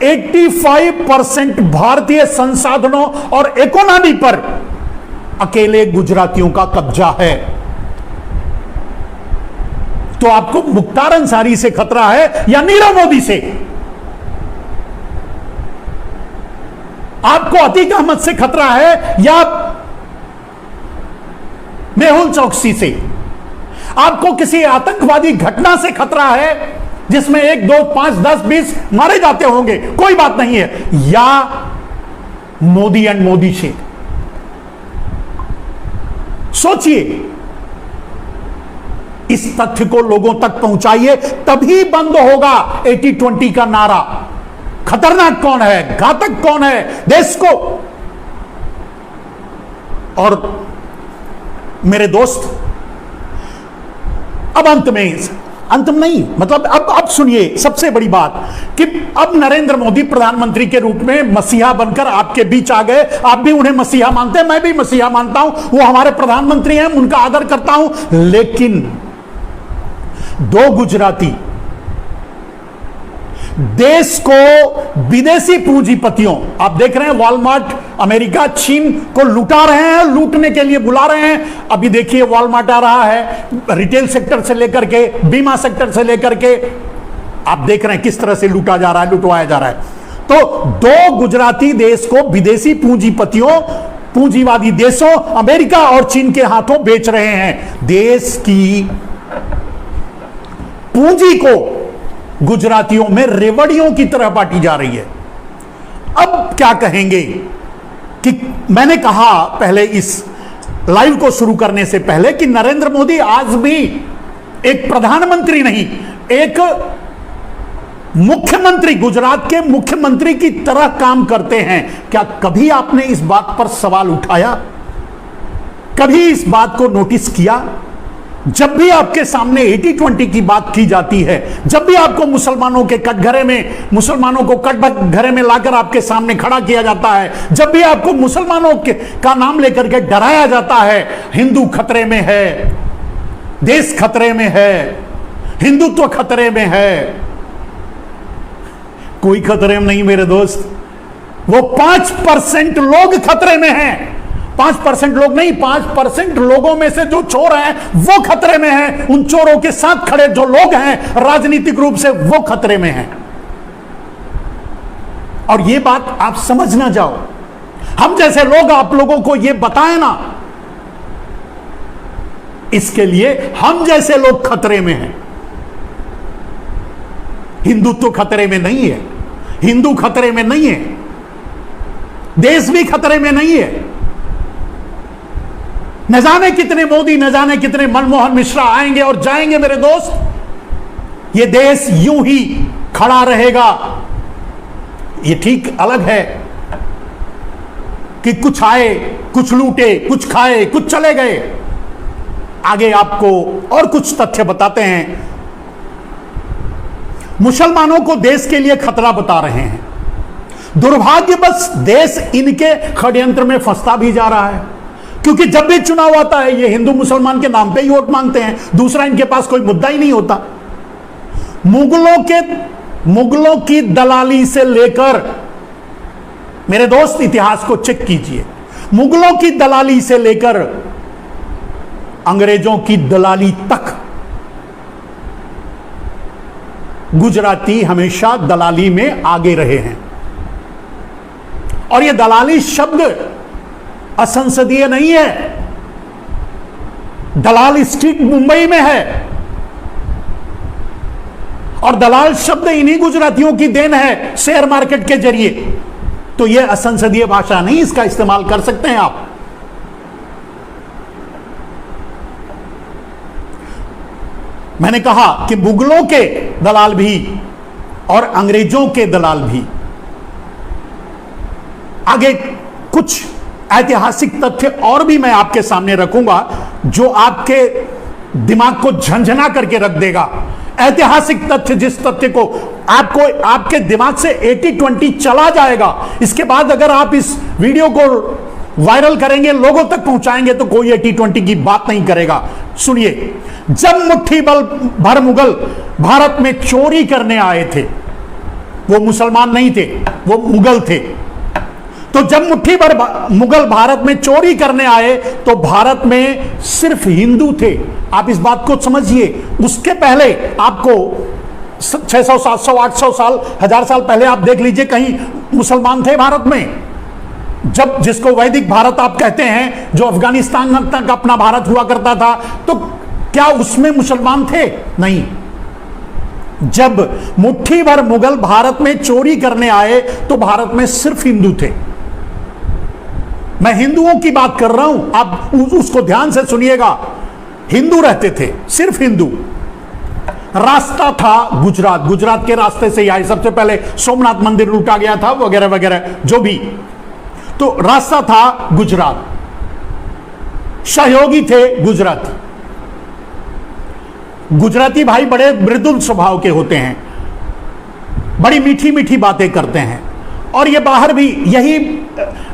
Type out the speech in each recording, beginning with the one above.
85% भारतीय संसाधनों और इकोनॉमी पर अकेले गुजरातियों का कब्जा है। तो आपको मुख्तार अंसारी से खतरा है या नीरव मोदी से? आपको अतीक अहमद से खतरा है या मेहुल चौकसी से? आपको किसी आतंकवादी घटना से खतरा है जिसमें 1, 2, 5, 10, 20 मारे जाते होंगे, कोई बात नहीं है, या मोदी एंड मोदी से? सोचिए, इस तथ्य को लोगों तक पहुंचाइए, तभी बंद होगा 80-20 का नारा। खतरनाक कौन है, घातक कौन है देश को? और मेरे दोस्त, अब अंत में नहीं, मतलब अब सुनिए सबसे बड़ी बात कि अब नरेंद्र मोदी प्रधानमंत्री के रूप में मसीहा बनकर आपके बीच आ गए। आप भी उन्हें मसीहा मानते हैं, मैं भी मसीहा मानता हूं, वो हमारे प्रधानमंत्री हैं, उनका आदर करता हूं। लेकिन 2 गुजराती देश को विदेशी पूंजीपतियों, आप देख रहे हैं वॉलमार्ट अमेरिका चीन को लुटा रहे हैं, लूटने के लिए बुला रहे हैं। अभी देखिए वॉलमार्ट आ रहा है, रिटेल सेक्टर से लेकर के बीमा सेक्टर से लेकर के आप देख रहे हैं किस तरह से लूटा जा रहा है, लुटवाया जा रहा है। तो 2 गुजराती देश को विदेशी पूंजीपतियों, पूंजीवादी देशों अमेरिका और चीन के हाथों बेच रहे हैं। देश की पूंजी को गुजरातियों में रेवड़ियों की तरह बांटी जा रही है। अब क्या कहेंगे कि मैंने कहा पहले इस लाइव को शुरू करने से पहले कि नरेंद्र मोदी आज भी एक प्रधानमंत्री नहीं, एक मुख्यमंत्री, गुजरात के मुख्यमंत्री की तरह काम करते हैं। क्या कभी आपने इस बात पर सवाल उठाया? कभी इस बात को नोटिस किया? जब भी आपके सामने 80-20 की बात की जाती है, जब भी आपको मुसलमानों के कटघरे में, मुसलमानों को कटघरे में लाकर आपके सामने खड़ा किया जाता है, जब भी आपको मुसलमानों का नाम लेकर के डराया जाता है, हिंदू खतरे में है, देश खतरे में है, हिंदुत्व खतरे में है, कोई खतरे में नहीं मेरे दोस्त। वो 5% लोग खतरे में हैं। 5% लोग नहीं, 5% लोगों में से जो चोर हैं वो खतरे में हैं। उन चोरों के साथ खड़े जो लोग हैं राजनीतिक रूप से, वो खतरे में हैं। और ये बात आप समझ ना जाओ। हम जैसे लोग आप लोगों को ये बताएं ना, इसके लिए हम जैसे लोग खतरे में हैं। हिंदुत्व खतरे में नहीं है, हिंदू खतरे में नहीं है, देश भी खतरे में नहीं है। न जाने कितने मोदी, न जाने कितने मनमोहन मिश्रा आएंगे और जाएंगे मेरे दोस्त, ये देश यूं ही खड़ा रहेगा। ये ठीक अलग है कि कुछ आए, कुछ लूटे, कुछ खाए, कुछ चले गए। आगे आपको और कुछ तथ्य बताते हैं। मुसलमानों को देश के लिए खतरा बता रहे हैं। दुर्भाग्यवश देश इनके षड्यंत्र में फंसता भी जा रहा है, क्योंकि जब भी चुनाव आता है ये हिंदू मुसलमान के नाम पे ही वोट मांगते हैं, दूसरा इनके पास कोई मुद्दा ही नहीं होता। मुगलों की दलाली से लेकर, मेरे दोस्त इतिहास को चेक कीजिए, मुगलों की दलाली से लेकर अंग्रेजों की दलाली तक गुजराती हमेशा दलाली में आगे रहे हैं। और यह दलाली शब्द असंसदीय नहीं है। दलाल स्ट्रीट मुंबई में है और दलाल शब्द इन्हीं गुजरातियों की देन है शेयर मार्केट के जरिए। तो यह असंसदीय भाषा नहीं, इसका इस्तेमाल कर सकते हैं आप। मैंने कहा कि मुगलों के दलाल भी और अंग्रेजों के दलाल भी। आगे कुछ ऐतिहासिक तथ्य और भी मैं आपके सामने रखूंगा जो आपके दिमाग को झंझना करके रख देगा। ऐतिहासिक तथ्य, जिस तथ्य को आपको आपके दिमाग से 80-20 चला जाएगा, इसके बाद अगर आप इस वीडियो को वायरल करेंगे, लोगों तक पहुंचाएंगे, तो कोई 80-20 की बात नहीं करेगा। सुनिए, जब मुट्ठी भर मुगल भारत में चोरी करने आए थे, वो मुसलमान नहीं थे, वो मुगल थे। तो जब मुट्ठी भर मुगल भारत में चोरी करने आए तो भारत में सिर्फ हिंदू थे। आप इस बात को समझिए। उसके पहले आपको 600, 700, 800 साल, 1000 साल पहले आप देख लीजिए, कहीं मुसलमान थे भारत में? जब जिसको वैदिक भारत आप कहते हैं, जो अफगानिस्तान तक अपना भारत हुआ करता था, तो क्या उसमें मुसलमान थे? नहीं। जब मुट्ठी भर मुगल भारत में चोरी करने आए तो भारत में सिर्फ हिंदू थे। मैं हिंदुओं की बात कर रहा हूं, आप उसको ध्यान से सुनिएगा। हिंदू रहते थे, सिर्फ हिंदू। रास्ता था गुजरात, गुजरात के रास्ते से ही आए। सबसे पहले सोमनाथ मंदिर लूटा गया था, वगैरह वगैरह जो भी। तो रास्ता था गुजरात, सहयोगी थे गुजराती। गुजराती भाई बड़े मृदुल स्वभाव के होते हैं, बड़ी मीठी मीठी बातें करते हैं, और ये बाहर भी यही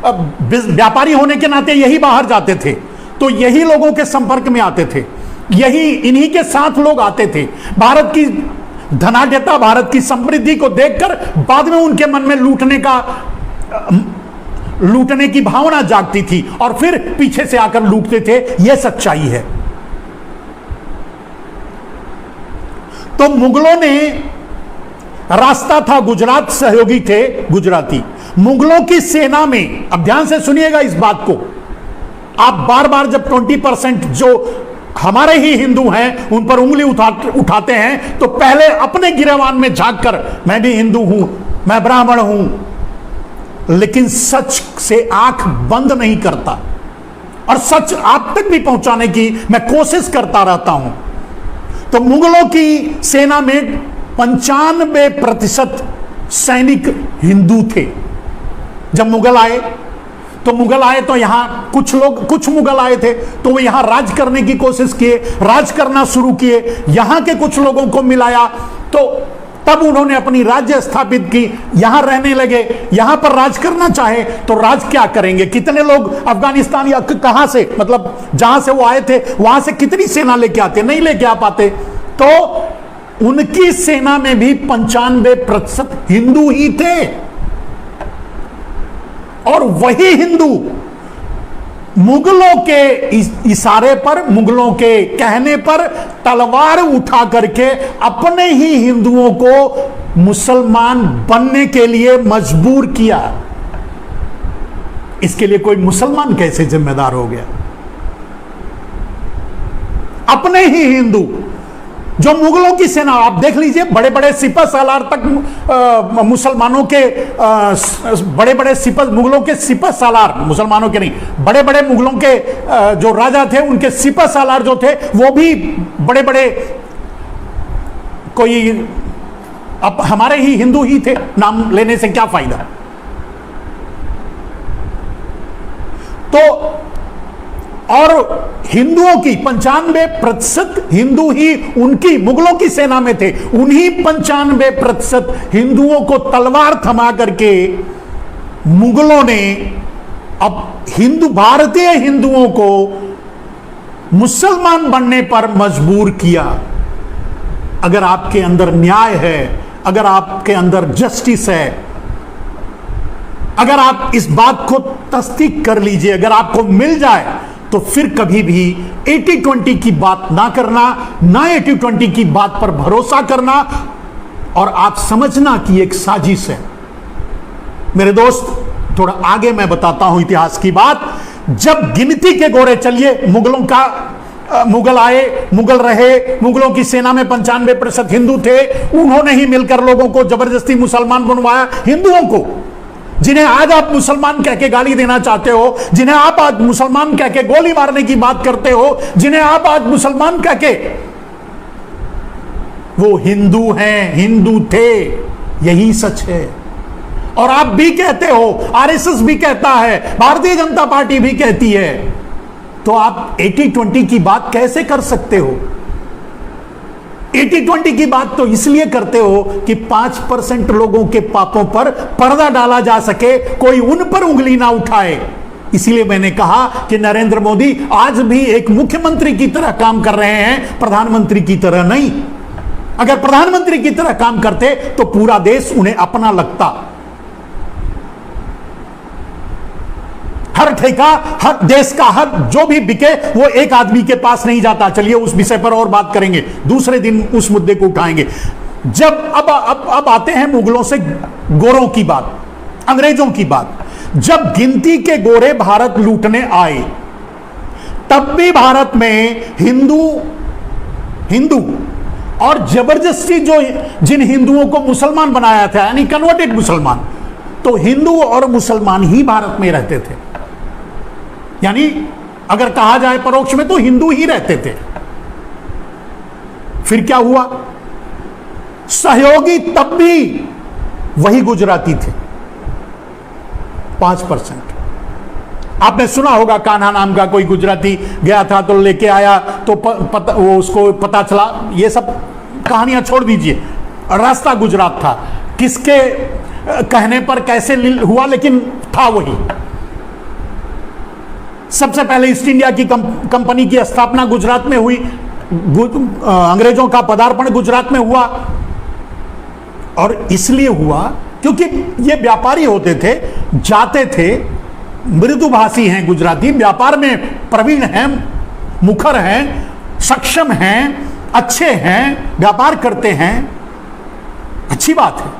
व्यापारी होने के नाते यही बाहर जाते थे, तो यही लोगों के संपर्क में आते थे, यही इन्हीं के साथ लोग आते थे। भारत की धनाढ्यता, भारत की समृद्धि को देखकर बाद में उनके मन में लूटने की भावना जागती थी और फिर पीछे से आकर लूटते थे। यह सच्चाई है। तो मुगलों ने, रास्ता था गुजरात, सहयोगी थे गुजराती। मुगलों की सेना में, अब ध्यान से सुनिएगा इस बात को, आप बार बार जब 20% जो हमारे ही हिंदू हैं उन पर उंगली उठाते हैं, तो पहले अपने गिरेबान में झांककर मैं भी हिंदू हूं, मैं ब्राह्मण हूं, लेकिन सच से आंख बंद नहीं करता और सच आप तक भी पहुंचाने की मैं कोशिश करता रहता हूं। तो मुगलों की सेना में 95% सैनिक हिंदू थे। जब मुगल आए तो यहां कुछ मुगल आए थे, तो वो यहां राज करने की कोशिश किए, राज करना शुरू किए, यहां के कुछ लोगों को मिलाया, तो तब उन्होंने अपनी राज्य स्थापित की, यहां रहने लगे। यहां पर राज करना चाहे तो राज क्या करेंगे? कितने लोग अफगानिस्तान या कहां से, मतलब जहां से वो आए थे वहां से कितनी सेना लेके आते? नहीं लेके आ पाते। तो उनकी सेना में भी 95% हिंदू ही थे, और वही हिंदू मुगलों के इशारे पर, मुगलों के कहने पर तलवार उठा करके अपने ही हिंदुओं को मुसलमान बनने के लिए मजबूर किया। इसके लिए कोई मुसलमान कैसे जिम्मेदार हो गया? अपने ही हिंदू, जो मुगलों की सेना, आप देख लीजिए, बड़े बड़े सिपह सालार तक मुसलमानों के बड़े बड़े मुगलों के सिपह सालार, मुसलमानों के नहीं, बड़े बड़े मुगलों के जो राजा थे उनके सिपह सालार जो थे वो भी बड़े बड़े कोई अब हमारे ही हिंदू ही थे। नाम लेने से क्या फायदा? तो और हिंदुओं की 95% हिंदू ही उनकी मुगलों की सेना में थे। उन्हीं 95% हिंदुओं को तलवार थमा करके मुगलों ने अब भारतीय हिंदुओं को मुसलमान बनने पर मजबूर किया। अगर आपके अंदर न्याय है, अगर आपके अंदर जस्टिस है, अगर आप इस बात को तस्दीक कर लीजिए, अगर आपको मिल जाए, तो फिर कभी भी 80-20 की बात ना करना, ना 80-20 की बात पर भरोसा करना, और आप समझना कि एक साजिश है। मेरे दोस्त, थोड़ा आगे मैं बताता हूं इतिहास की बात। जब गिनती के घोड़े, चलिए मुगल आए, मुगल रहे, मुगलों की सेना में 95% हिंदू थे, उन्होंने ही मिलकर लोगों को जबरदस्ती मुसलमान बनवाया। हिंदुओं को, जिन्हें आज आप मुसलमान कह के गाली देना चाहते हो, जिन्हें आप आज मुसलमान कह के गोली मारने की बात करते हो, जिन्हें आप आज मुसलमान कह के, वो हिंदू हैं, हिंदू थे, यही सच है। और आप भी कहते हो, आरएसएस भी कहता है, भारतीय जनता पार्टी भी कहती है, तो आप 80-20 की बात कैसे कर सकते हो? 80-20 की बात तो इसलिए करते हो कि 5% लोगों के पापों पर पर्दा डाला जा सके, कोई उन पर उंगली ना उठाए। इसीलिए मैंने कहा कि नरेंद्र मोदी आज भी एक मुख्यमंत्री की तरह काम कर रहे हैं, प्रधानमंत्री की तरह नहीं। अगर प्रधानमंत्री की तरह काम करते तो पूरा देश उन्हें अपना लगता। हर ठेका, हर देश का हर जो भी बिके वो एक आदमी के पास नहीं जाता। चलिए उस विषय पर और बात करेंगे, दूसरे दिन उस मुद्दे को उठाएंगे। जब अब आते हैं मुगलों से गोरों की बात, अंग्रेजों की बात। जब गिनती के गोरे भारत लूटने आए तब भी भारत में हिंदू और जबरदस्ती जो जिन हिंदुओं को मुसलमान बनाया था, यानी कन्वर्टेड मुसलमान, तो हिंदू और मुसलमान ही भारत में रहते थे। यानी अगर कहा जाए परोक्ष में तो हिंदू ही रहते थे। फिर क्या हुआ? सहयोगी तब भी वही गुजराती थे, 5%। आपने सुना होगा कान्हा नाम का कोई गुजराती गया था तो लेके आया तो वो उसको पता चला, ये सब कहानियां छोड़ दीजिए, रास्ता गुजरात था। किसके कहने पर कैसे हुआ, लेकिन था वही। सबसे पहले ईस्ट इंडिया की कंपनी की स्थापना गुजरात में हुई, अंग्रेजों का पदार्पण गुजरात में हुआ। और इसलिए हुआ क्योंकि ये व्यापारी होते थे, जाते थे, मृदुभाषी हैं गुजराती, व्यापार में प्रवीण हैं, मुखर हैं, सक्षम हैं, अच्छे हैं, व्यापार करते हैं, अच्छी बात है।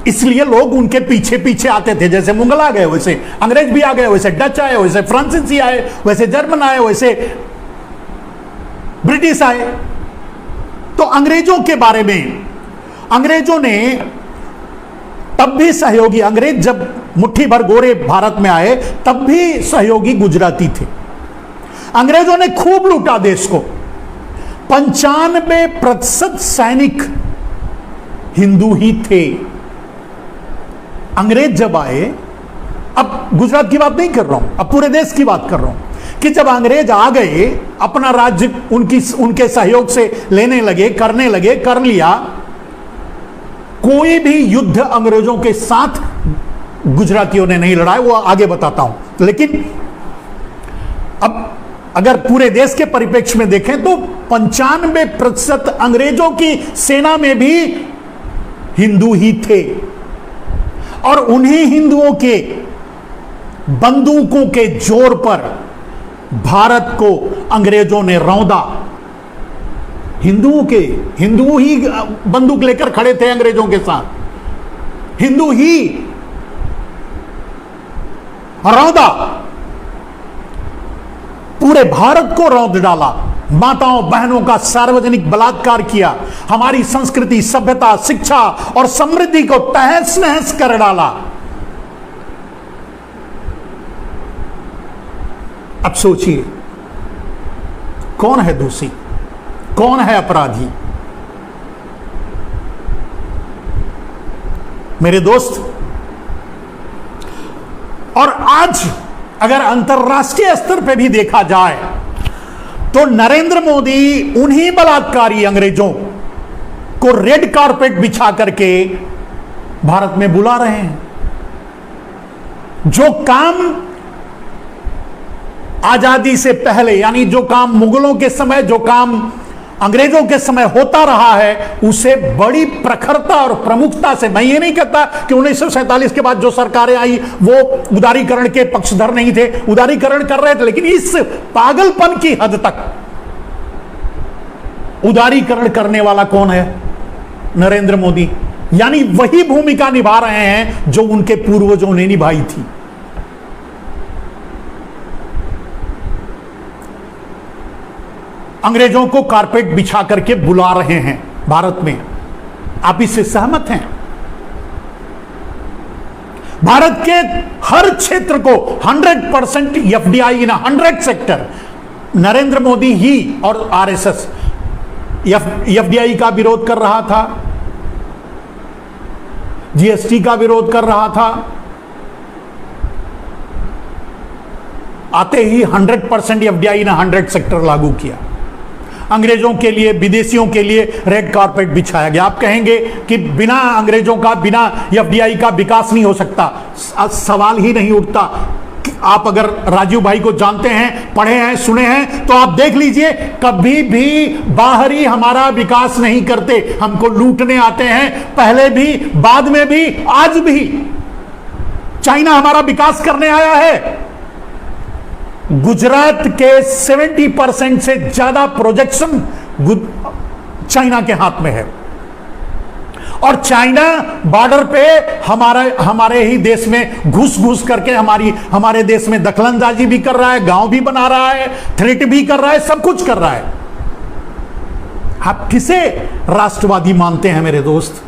इसलिए लोग उनके पीछे पीछे आते थे। जैसे मुगल आ गए वैसे अंग्रेज भी आ गए, वैसे डच आए, वैसे फ्रांसीसी आए, वैसे जर्मन आए, वैसे ब्रिटिश आए। तो अंग्रेजों के बारे में अंग्रेजों ने तब भी सहयोगी, अंग्रेज जब मुट्ठी भर गोरे भारत में आए तब भी सहयोगी गुजराती थे। अंग्रेजों ने खूब लूटा देश को। 95% सैनिक हिंदू ही थे। अंग्रेज जब आए, अब गुजरात की बात नहीं कर रहा हूं, अब पूरे देश की बात कर रहा हूं, कि जब अंग्रेज आ गए, अपना राज्य उनके सहयोग से लेने लगे, करने लगे, कर लिया। कोई भी युद्ध अंग्रेजों के साथ गुजरातियों ने नहीं लड़ा, वो आगे बताता हूं। लेकिन अब अगर पूरे देश के परिप्रेक्ष्य में देखें तो 95% अंग्रेजों की सेना में भी हिंदू ही थे। और उन्हीं हिंदुओं के बंदूकों के जोर पर भारत को अंग्रेजों ने रौंदा। हिंदू ही बंदूक लेकर खड़े थे अंग्रेजों के साथ, हिंदू ही रौंदा, पूरे भारत को रौंद डाला। माताओं बहनों का सार्वजनिक बलात्कार किया, हमारी संस्कृति, सभ्यता, शिक्षा और समृद्धि को तहस नहस कर डाला। अब सोचिए, कौन है दोषी, कौन है अपराधी? मेरे दोस्त, और आज अगर अंतर्राष्ट्रीय स्तर पर भी देखा जाए तो नरेंद्र मोदी उन्हीं बलात्कारी अंग्रेजों को रेड कारपेट बिछा करके भारत में बुला रहे हैं। जो काम आजादी से पहले, यानी जो काम मुगलों के समय, जो काम अंग्रेजों के समय होता रहा है, उसे बड़ी प्रखरता और प्रमुखता से, मैं ये नहीं कहता कि 1947 के बाद जो सरकारें आई वो उदारीकरण के पक्षधर नहीं थे, उदारीकरण कर रहे थे, लेकिन इस पागलपन की हद तक उदारीकरण करने वाला कौन है? नरेंद्र मोदी। यानी वही भूमिका निभा रहे हैं जो उनके पूर्वजों ने निभाई थी। अंग्रेजों को कारपेट बिछा करके बुला रहे हैं भारत में। आप इससे सहमत हैं? भारत के हर क्षेत्र को 100% FDI in 100 sector Narendra Modi ही और आरएसएस एफडीआई का विरोध कर रहा था, जीएसटी का विरोध कर रहा था। आते ही 100% एफडीआई ने 100 सेक्टर लागू किया। अंग्रेजों के लिए, विदेशियों के लिए रेड कारपेट बिछाया गया। आप कहेंगे कि बिना अंग्रेजों का, बिना एफडीआई का विकास नहीं हो सकता। सवाल ही नहीं उठता। आप अगर राजीव भाई को जानते हैं, पढ़े हैं, सुने हैं, तो आप देख लीजिए, कभी भी बाहरी हमारा विकास नहीं करते, हमको लूटने आते हैं, पहले भी, बाद में भी, आज भी। चाइना हमारा विकास करने आया है। गुजरात के 70% से ज्यादा प्रोजेक्शन चाइना के हाथ में है, और चाइना बॉर्डर पे हमारे ही देश में घुस करके हमारे देश में दखलंदाजी भी कर रहा है, गांव भी बना रहा है, थ्रेट भी कर रहा है, सब कुछ कर रहा है। आप किसे राष्ट्रवादी मानते हैं मेरे दोस्त?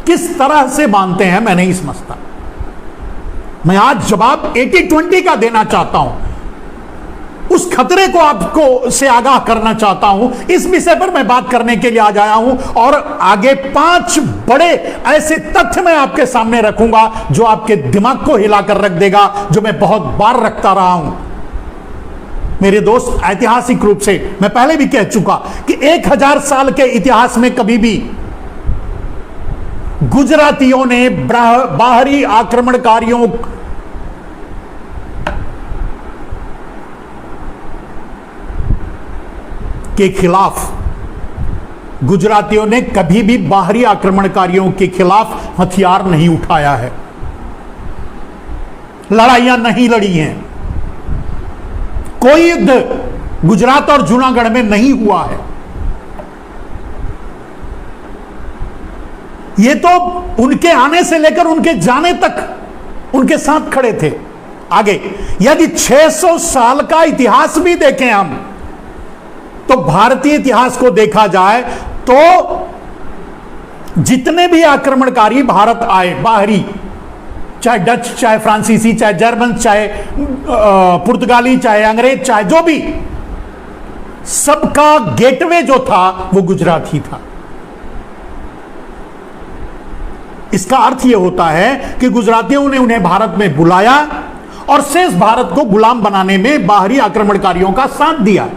किस तरह से मानते हैं, मैं नहीं समझता। मैं आज जवाब 80-20 का देना चाहता हूं, उस खतरे को आपको से आगाह करना चाहता हूं। इस विषय पर मैं बात करने के लिए आज आया हूं, और आगे 5 बड़े ऐसे तथ्य मैं आपके सामने रखूंगा जो आपके दिमाग को हिलाकर रख देगा, जो मैं बहुत बार रखता रहा हूं। मेरे दोस्त, ऐतिहासिक रूप से मैं पहले भी कह चुका कि 1000 साल के इतिहास में कभी भी गुजरातियों ने बाहरी आक्रमणकारियों के खिलाफ, गुजरातियों ने कभी भी बाहरी आक्रमणकारियों के खिलाफ हथियार नहीं उठाया है, लड़ाइयां नहीं लड़ी हैं। कोई युद्ध गुजरात और जूनागढ़ में नहीं हुआ है। ये तो उनके आने से लेकर उनके जाने तक उनके साथ खड़े थे। आगे यदि 600 साल का इतिहास भी देखें हम, तो भारतीय इतिहास को देखा जाए तो जितने भी आक्रमणकारी भारत आए बाहरी, चाहे डच, चाहे फ्रांसीसी, चाहे जर्मन, चाहे पुर्तगाली, चाहे अंग्रेज, चाहे जो भी, सबका गेटवे जो था वो गुजरात ही था। इसका अर्थ यह होता है कि गुजरातियों ने उन्हें भारत में बुलाया और शेष भारत को गुलाम बनाने में बाहरी आक्रमणकारियों का साथ दिया।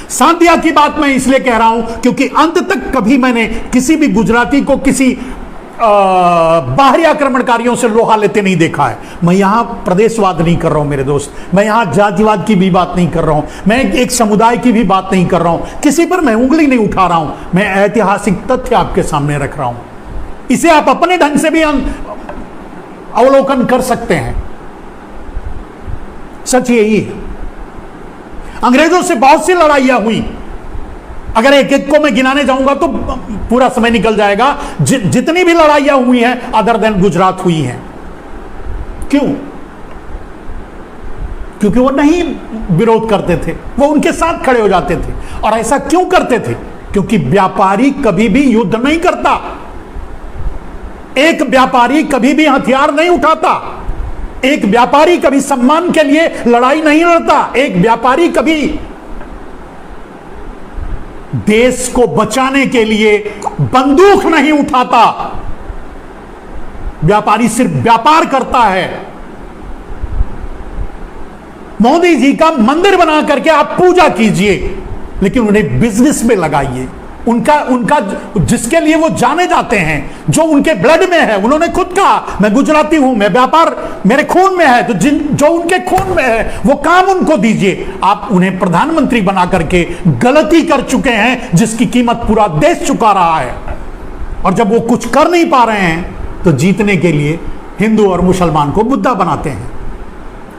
साथ दिया की बात मैं इसलिए कह रहा हूं क्योंकि अंत तक कभी मैंने किसी भी गुजराती को किसी बाहरी आक्रमणकारियों से लोहा लेते नहीं देखा है। मैं यहां प्रदेशवाद नहीं कर रहा हूं मेरे दोस्त, मैं यहां जातिवाद की भी बात नहीं कर रहा हूं, मैं एक समुदाय की भी बात नहीं कर रहा हूं, किसी पर मैं उंगली नहीं उठा रहा हूं, मैं ऐतिहासिक तथ्य आपके सामने रख रहा हूं। इसे आप अपने ढंग से भी अवलोकन कर सकते हैं। सच यही है, अंग्रेजों से बहुत सी लड़ाइयां हुई, अगर एक एक को मैं गिनाने जाऊंगा तो पूरा समय निकल जाएगा। जितनी भी लड़ाइयां हुई हैं अदर देन गुजरात हुई हैं। क्यों? क्योंकि वो नहीं विरोध करते थे, वो उनके साथ खड़े हो जाते थे। और ऐसा क्यों करते थे? क्योंकि व्यापारी कभी भी युद्ध नहीं करता, एक व्यापारी कभी भी हथियार नहीं उठाता, एक व्यापारी कभी सम्मान के लिए लड़ाई नहीं लड़ता, एक व्यापारी कभी देश को बचाने के लिए बंदूक नहीं उठाता। व्यापारी सिर्फ व्यापार करता है। मोदी जी का मंदिर बना करके आप पूजा कीजिए, लेकिन उन्हें बिजनेस में लगाइए। उनका जिसके लिए वो जाने जाते हैं, जो उनके ब्लड में है, उन्होंने खुद कहा मैं गुजराती हूं, मैं व्यापार मेरे खून में है, तो जो उनके खून में है वो काम उनको दीजिए। आप उन्हें प्रधानमंत्री बना करके गलती कर चुके हैं जिसकी कीमत पूरा देश चुका रहा है। और जब वो कुछ कर नहीं पा रहे हैं तो जीतने के लिए हिंदू और मुसलमान को मुद्दा बनाते हैं।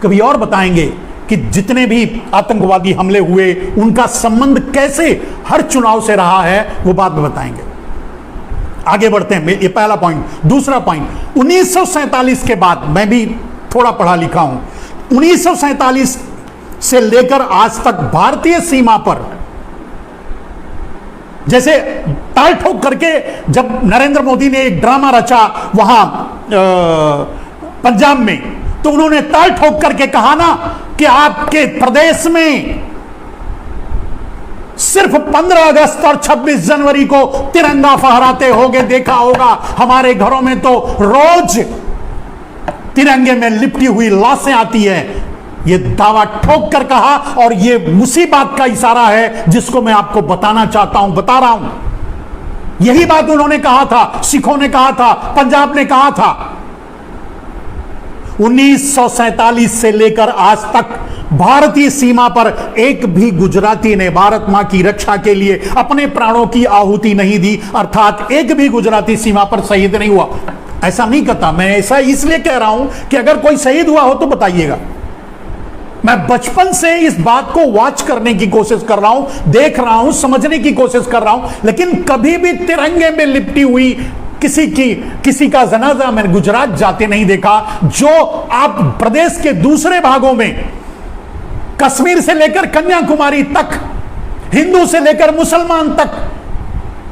कभी और बताएंगे कि जितने भी आतंकवादी हमले हुए उनका संबंध कैसे हर चुनाव से रहा है, वो बात में बताएंगे। आगे बढ़ते हैं, ये पहला पॉइंट। दूसरा पॉइंट, 1947 के बाद, मैं भी थोड़ा पढ़ा लिखा हूं, 1947 से लेकर आज तक भारतीय सीमा पर, जैसे ताल ठोक करके जब नरेंद्र मोदी ने एक ड्रामा रचा वहां पंजाब में, तो उन्होंने ताल ठोक करके कहा ना कि आपके प्रदेश में सिर्फ 15 अगस्त और 26 जनवरी को तिरंगा फहराते होगे, देखा होगा। हमारे घरों में तो रोज तिरंगे में लिपटी हुई लाशें आती है। यह दावा ठोक कर कहा, और यह उसी बात का इशारा है जिसको मैं आपको बताना चाहता हूं, बता रहा हूं। यही बात उन्होंने कहा था, सिखों ने कहा था, पंजाब ने कहा था। 1947 से लेकर आज तक भारतीय सीमा पर एक भी गुजराती ने भारत मां की रक्षा के लिए अपने प्राणों की आहुति नहीं दी, अर्थात एक भी गुजराती सीमा पर शहीद नहीं हुआ। ऐसा नहीं कहता मैं, ऐसा इसलिए कह रहा हूं कि अगर कोई शहीद हुआ हो तो बताइएगा। मैं बचपन से इस बात को वॉच करने की कोशिश कर रहा हूं, देख रहा हूं, समझने की कोशिश कर रहा हूं, लेकिन कभी भी तिरंगे में लिपटी हुई किसी का जनाजा मैंने गुजरात जाते नहीं देखा। जो आप प्रदेश के दूसरे भागों में कश्मीर से लेकर कन्याकुमारी तक, हिंदू से लेकर मुसलमान तक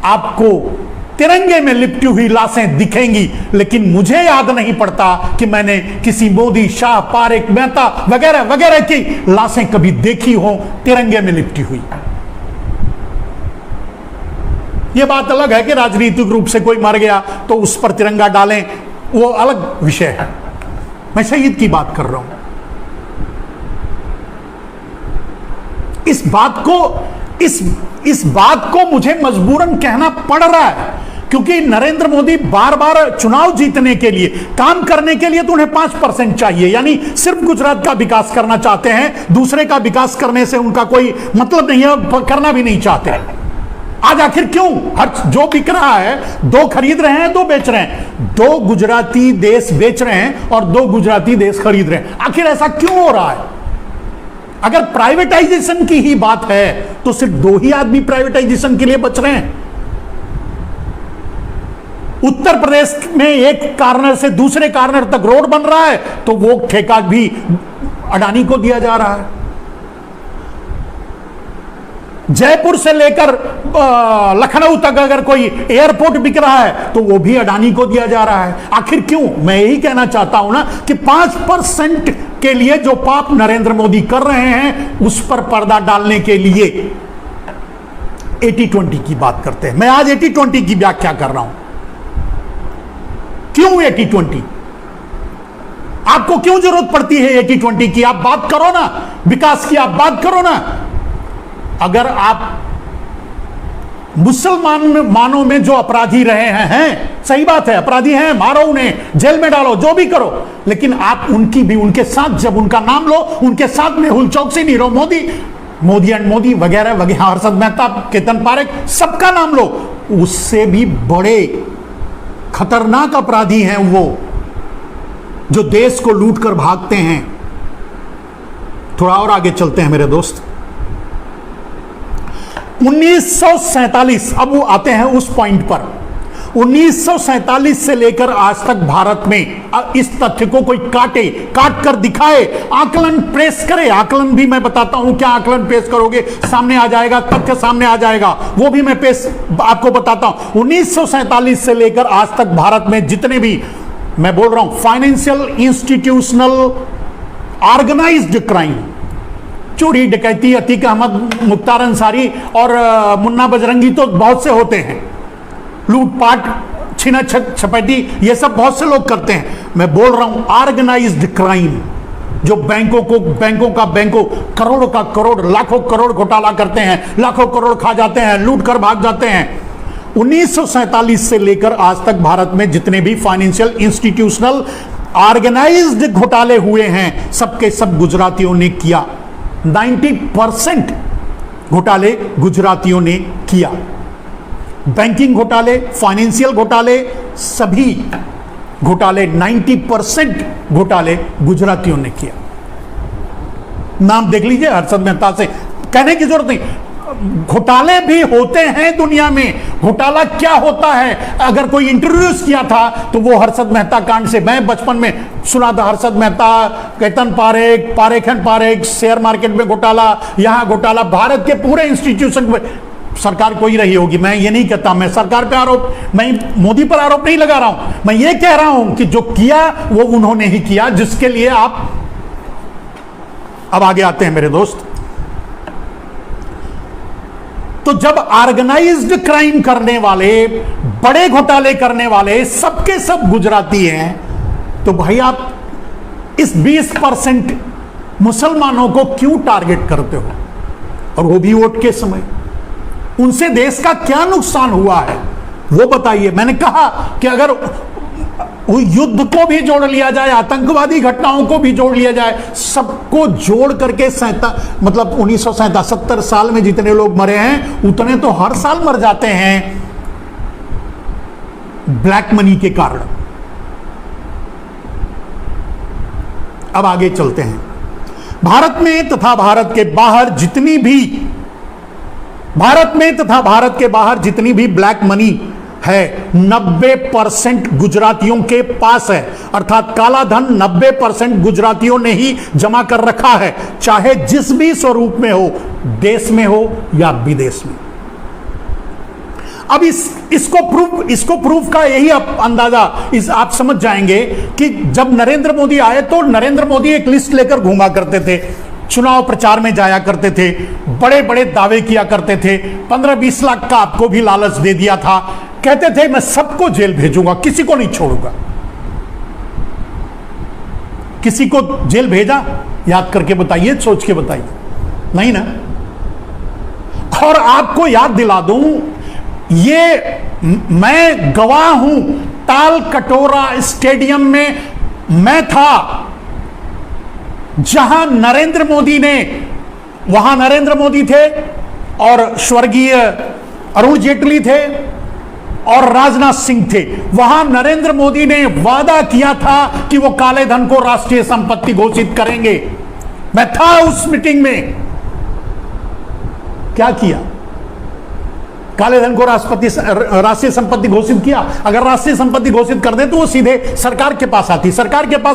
आपको तिरंगे में लिपटी हुई लाशें दिखेंगी, लेकिन मुझे याद नहीं पड़ता कि मैंने किसी मोदी, शाह, पारेख, मेहता वगैरह वगैरह की लाशें कभी देखी हो तिरंगे में लिपटी हुई। यह बात अलग है कि राजनीतिक रूप से कोई मर गया तो उस पर तिरंगा डालें, वो अलग विषय है। मैं शहीद की बात कर रहा हूं। इस बात को मुझे मजबूरन कहना पड़ रहा है, क्योंकि नरेंद्र मोदी बार बार चुनाव जीतने के लिए, काम करने के लिए तो उन्हें 5% चाहिए, यानी सिर्फ गुजरात का विकास करना चाहते हैं, दूसरे का विकास करने से उनका कोई मतलब नहीं है, करना भी नहीं चाहते। आज आखिर क्यों हर जो बिक रहा है, 2 खरीद रहे हैं, 2 बेच रहे हैं, 2 गुजराती देश बेच रहे हैं और 2 गुजराती देश खरीद रहे हैं। आखिर ऐसा क्यों हो रहा है? अगर प्राइवेटाइजेशन की ही बात है तो सिर्फ 2 ही आदमी प्राइवेटाइजेशन के लिए बच रहे हैं। उत्तर प्रदेश में एक कार्नर से दूसरे कार्नर तक रोड बन रहा है तो वो ठेका भी अडानी को दिया जा रहा है। जयपुर से लेकर लखनऊ तक अगर कोई एयरपोर्ट बिक रहा है तो वो भी अडानी को दिया जा रहा है। आखिर क्यों? मैं यही कहना चाहता हूं ना कि 5% के लिए जो पाप नरेंद्र मोदी कर रहे हैं उस पर पर्दा डालने के लिए 80-20 की बात करते हैं। मैं आज 80-20 की व्याख्या कर रहा हूं। क्यों 80-20? आपको क्यों जरूरत पड़ती है 80-20 की? आप बात करो ना विकास की, आप बात करो ना। अगर आप मुसलमानों में जो अपराधी रहे हैं, सही बात है, अपराधी हैं, मारो उन्हें, जेल में डालो, जो भी करो, लेकिन आप उनकी भी, उनके साथ जब उनका नाम लो, उनके साथ मेहुल चौकसी, नीरव मोदी एंड मोदी वगैरह वगैरह, हर्षद मेहता, केतन पारेख, सबका नाम लो, उससे भी बड़े खतरनाक अपराधी हैं वो जो देश को लूट कर भागते हैं। थोड़ा और आगे चलते हैं मेरे दोस्त। 1947, अब वो आते हैं उस पॉइंट पर। 1947 से लेकर आज तक भारत में, इस तथ्य को कोई काट कर दिखाए, आकलन पेश करे। आकलन भी मैं बताता हूं, क्या आकलन पेश करोगे, सामने आ जाएगा, तथ्य सामने आ जाएगा, वो भी मैं पेश आपको बताता हूं। 1947 से लेकर आज तक भारत में जितने भी, मैं बोल रहा हूं, फाइनेंशियल, इंस्टीट्यूशनल, ऑर्गेनाइज्ड क्राइम, चोरी, डकैती, अतीक अहमद, मुख्तार अंसारी और मुन्ना बजरंगी तो बहुत से होते हैं, लूटपाट, छीना छपैती, ये सब बहुत से लोग करते हैं। मैं बोल रहा हूं ऑर्गेनाइज्ड क्राइम, जो बैंकों करोड़ों का करोड़, लाखों करोड़ घोटाला करते हैं, लाखों करोड़ खा जाते हैं, लूट कर भाग जाते हैं। 1947 से लेकर आज तक भारत में जितने भी फाइनेंशियल, इंस्टीट्यूशनल, ऑर्गेनाइज्ड घोटाले हुए हैं, सबके सब गुजरातियों ने किया। 90% घोटाले गुजरातियों ने किया। बैंकिंग घोटाले, फाइनेंशियल घोटाले, सभी घोटाले, 90% घोटाले गुजरातियों ने किया। नाम देख लीजिए, हर्षद मेहता से कहने की जरूरत नहीं। घोटाले भी होते हैं दुनिया में। घोटाला क्या होता है, अगर कोई इंट्रोड्यूस किया था तो वो हर्षद मेहता कांड से मैं बचपन में सुना था। हर्षद मेहता, केतन पारेख, पारेख, शेयर मार्केट में घोटाला, यहां घोटाला, भारत के पूरे इंस्टीट्यूशन में सरकार कोई रही होगी। मैं ये नहीं कहता, मैं सरकार पे आरोप, मैं मोदी पर आरोप नहीं लगा रहा हूं, मैं ये कह रहा हूं कि जो किया वो उन्होंने ही किया, जिसके लिए आप। अब आगे आते हैं मेरे दोस्त। तो जब ऑर्गेनाइज्ड क्राइम करने वाले, बड़े घोटाले करने वाले सबके सब गुजराती हैं, तो भाई आप इस 20% मुसलमानों को क्यों टारगेट करते हो, और वो भी वोट के समय? उनसे देश का क्या नुकसान हुआ है वो बताइए। मैंने कहा कि अगर युद्ध को भी जोड़ लिया जाए, आतंकवादी घटनाओं को भी जोड़ लिया जाए, सबको जोड़ करके 1970 साल में जितने लोग मरे हैं उतने तो हर साल मर जाते हैं ब्लैक मनी के कारण। अब आगे चलते हैं। भारत में तथा भारत के बाहर जितनी भी ब्लैक मनी है 90% गुजरातियों के पास है, अर्थात काला धन 90% गुजरातियों ने ही जमा कर रखा है, चाहे जिस भी स्वरूप में हो, देश में हो या विदेश में। अब इसको प्रूफ का यही अंदाजा आप समझ जाएंगे कि जब नरेंद्र मोदी आए तो नरेंद्र मोदी एक लिस्ट लेकर घूमा करते थे, चुनाव प्रचार में जाया करते थे, बड़े बड़े दावे किया करते थे, 15-20 लाख का आपको भी लालच दे दिया था, कहते थे मैं सबको जेल भेजूंगा, किसी को नहीं छोड़ूंगा। किसी को जेल भेजा? याद करके बताइए, सोच के बताइए, नहीं ना। और आपको याद दिला दूं, ये मैं गवाह हूं, ताल कटोरा स्टेडियम में मैं था जहां नरेंद्र मोदी थे और स्वर्गीय अरुण जेटली थे और राजनाथ सिंह थे। वहां नरेंद्र मोदी ने वादा किया था कि वो काले धन को राष्ट्रीय संपत्ति घोषित करेंगे। मैं था उस मीटिंग में। क्या किया? काले धन को राष्ट्रीय संपत्ति घोषित किया। अगर राष्ट्रीय संपत्ति घोषित कर दे तो वो सीधे सरकार के पास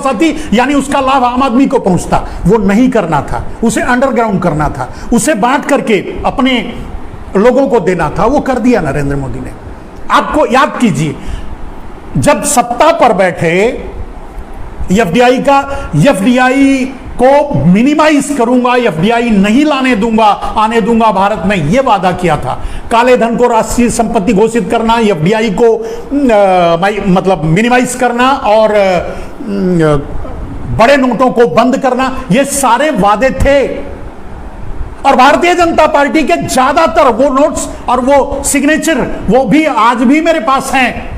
आती, यानी उसका लाभ आम आदमी को पहुंचता। वो नहीं करना था, उसे अंडरग्राउंड करना था, उसे बांट करके अपने लोगों को देना था। वो कर दिया नरेंद्र मोदी ने। आपको याद कीजिए, जब सत्ता पर बैठे एफडीआई को मिनिमाइज करूंगा, एफडीआई नहीं आने दूंगा भारत में, यह वादा किया था। काले धन को राष्ट्रीय संपत्ति घोषित करना, एफडीआई को मतलब मिनिमाइज करना और बड़े नोटों को बंद करना, ये सारे वादे थे। और भारतीय जनता पार्टी के ज्यादातर वो नोट्स और वो सिग्नेचर वो भी आज भी मेरे पास हैं।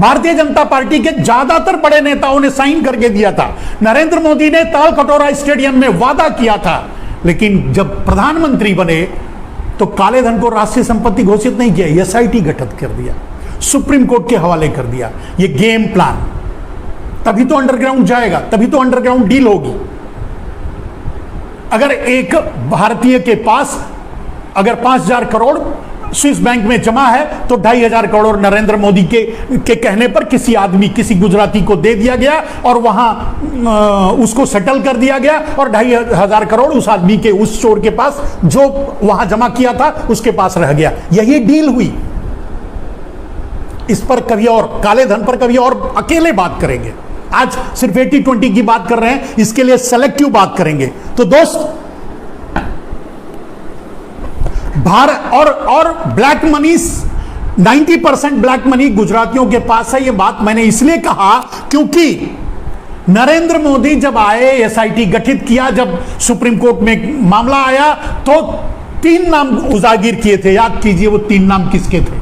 भारतीय जनता पार्टी के ज्यादातर बड़े नेताओं ने साइन करके दिया था। नरेंद्र मोदी ने ताल कटोरा स्टेडियम में वादा किया था, लेकिन जब प्रधानमंत्री बने तो काले धन को राष्ट्रीय संपत्ति घोषित नहीं किया, एसआईटी गठित कर दिया, सुप्रीम कोर्ट के हवाले कर दिया। ये गेम प्लान, तभी तो अंडरग्राउंड जाएगा, तभी तो अंडरग्राउंड डील होगी। अगर एक भारतीय के पास अगर 5,000 करोड़ स्विस बैंक में जमा है तो 2,500 करोड़ नरेंद्र मोदी के कहने पर किसी गुजराती को दे दिया गया और वहां उसको सेटल कर दिया गया और 2,500 करोड़ उस आदमी के, उस चोर के पास जो वहां जमा किया था उसके पास रह गया। यही डील हुई। इस पर कभी और, काले धन पर कभी और अकेले बात करेंगे। आज सिर्फ 80-20 की बात कर रहे हैं, इसके लिए सेलेक्टिव बात करेंगे। तो दोस्त, भारत और ब्लैक मनी, 90% ब्लैक मनी गुजरातियों के पास है। यह बात मैंने इसलिए कहा क्योंकि नरेंद्र मोदी जब आए, एसआईटी गठित किया, जब सुप्रीम कोर्ट में मामला आया तो 3 नाम उजागिर किए थे। याद कीजिए वो 3 नाम किसके थे?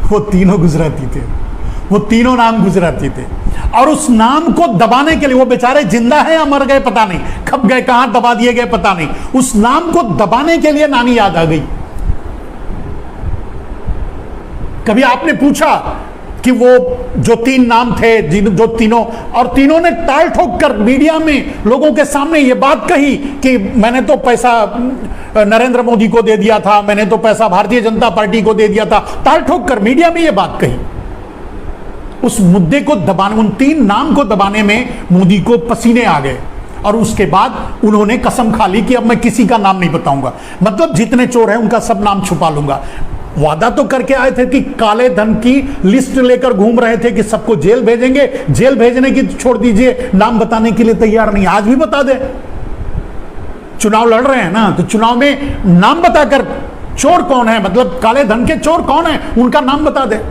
वो तीनों गुजराती थे। वो तीनों नाम गुजराती थे और उस नाम को दबाने के लिए, वो बेचारे जिंदा हैं या मर गए पता नहीं, खप गए, कहां दबा दिए गए पता नहीं, उस नाम को दबाने के लिए नानी याद आ गई। कभी आपने पूछा कि वो जो 3 नाम थे, जो तीनों ने टाल ठोक कर मीडिया में लोगों के सामने ये बात कही कि मैंने तो पैसा नरेंद्र मोदी को दे दिया था, मैंने तो पैसा भारतीय जनता पार्टी को दे दिया था, टाल ठोक कर मीडिया में ये बात कही। उस मुद्दे को दबाने, उन 3 नाम को दबाने में मोदी को पसीने आ गए और उसके बाद उन्होंने कसम खा ली कि अब मैं किसी का नाम नहीं बताऊंगा, मतलब जितने चोर हैं उनका सब नाम छुपा लूंगा। वादा तो करके आए थे कि काले धन की लिस्ट लेकर घूम रहे थे कि सबको जेल भेजेंगे, जेल भेजने की छोड़ दीजिए, नाम बताने के लिए तैयार नहीं। आज भी बता दे, चुनाव लड़ रहे हैं ना, तो चुनाव में नाम बताकर चोर कौन है, मतलब काले धन के चोर कौन है, उनका नाम बता दे।